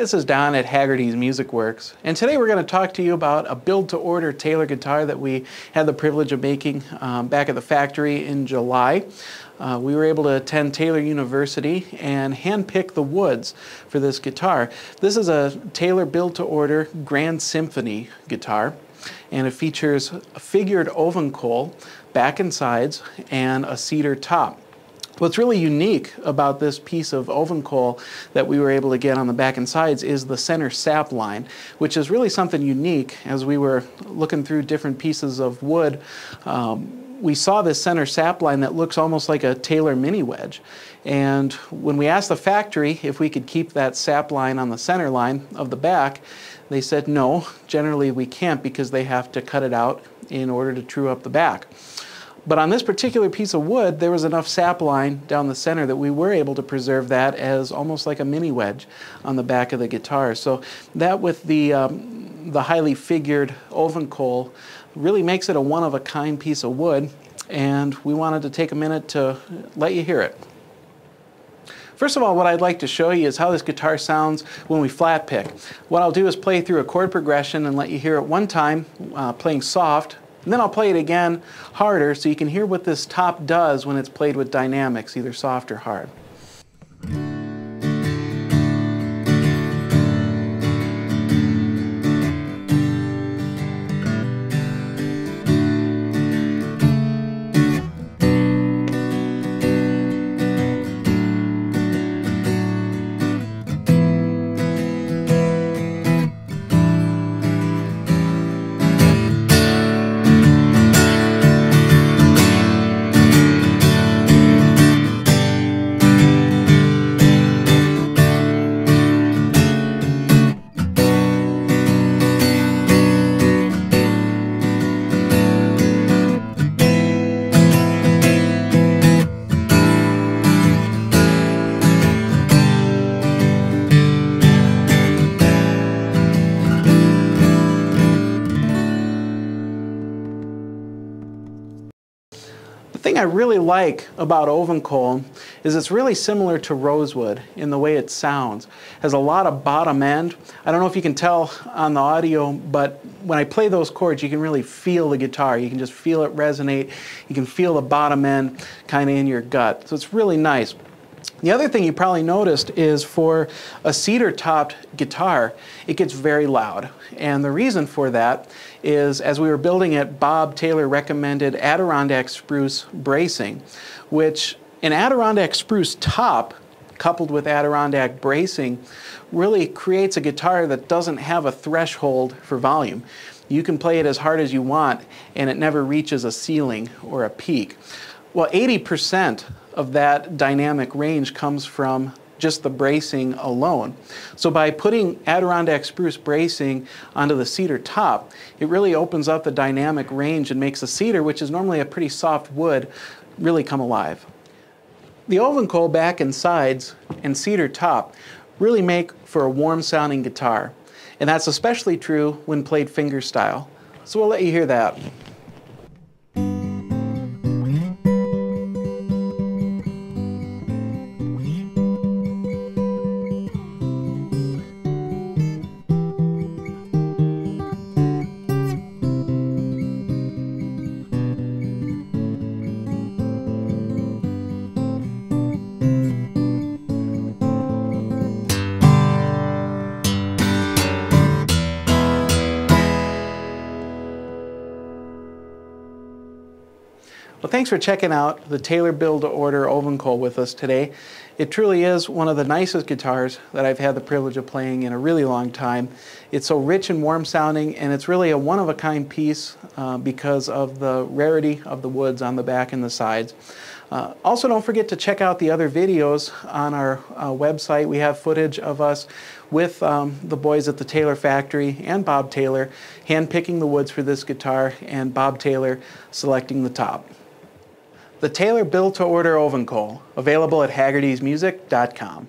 This is Don at Haggerty's Music Works, and today we're going to talk to you about a build-to-order Taylor guitar that we had the privilege of making back at the factory in July. We were able to attend Taylor University and hand-pick the woods for this guitar. This is a Taylor build-to-order Grand Symphony guitar, and it features a figured Ovangkol back and sides and a cedar top. What's really unique about this piece of Ovangkol that we were able to get on the back and sides is the center sap line, which is really something unique. As we were looking through different pieces of wood, we saw this center sap line that looks almost like a Taylor mini wedge. And when we asked the factory if we could keep that sap line on the center line of the back, they said no, generally we can't because they have to cut it out in order to true up the back. But on this particular piece of wood, there was enough sap line down the center that we were able to preserve that as almost like a mini wedge on the back of the guitar. So that with the highly figured Ovangkol really makes it a one-of-a-kind piece of wood, and we wanted to take a minute to let you hear it. First of all, what I'd like to show you is how this guitar sounds when we flat pick. What I'll do is play through a chord progression and let you hear it one time playing soft, and then I'll play it again harder so you can hear what this top does when it's played with dynamics, either soft or hard. The thing I really like about Ovangkol is it's really similar to rosewood in the way it sounds. It has a lot of bottom end. I don't know if you can tell on the audio, but when I play those chords, you can really feel the guitar. You can just feel it resonate. You can feel the bottom end kind of in your gut. So it's really nice. The other thing you probably noticed is for a cedar-topped guitar, it gets very loud. And the reason for that is, as we were building it, Bob Taylor recommended Adirondack spruce bracing, which an Adirondack spruce top coupled with Adirondack bracing really creates a guitar that doesn't have a threshold for volume. You can play it as hard as you want, and it never reaches a ceiling or a peak. Well, 80% of that dynamic range comes from just the bracing alone. So by putting Adirondack spruce bracing onto the cedar top, it really opens up the dynamic range and makes the cedar, which is normally a pretty soft wood, really come alive. The Ovangkol back and sides and cedar top really make for a warm sounding guitar. And that's especially true when played fingerstyle. So we'll let you hear that. Well, thanks for checking out the Taylor build-to-order Ovangkol with us today. It truly is one of the nicest guitars that I've had the privilege of playing in a really long time. It's so rich and warm sounding, and it's really a one-of-a-kind piece because of the rarity of the woods on the back and the sides. Also, don't forget to check out the other videos on our website. We have footage of us with the boys at the Taylor factory and Bob Taylor hand-picking the woods for this guitar, and Bob Taylor selecting the top. The Taylor build-to-order Ovangkol, available at HaggertysMusic.com.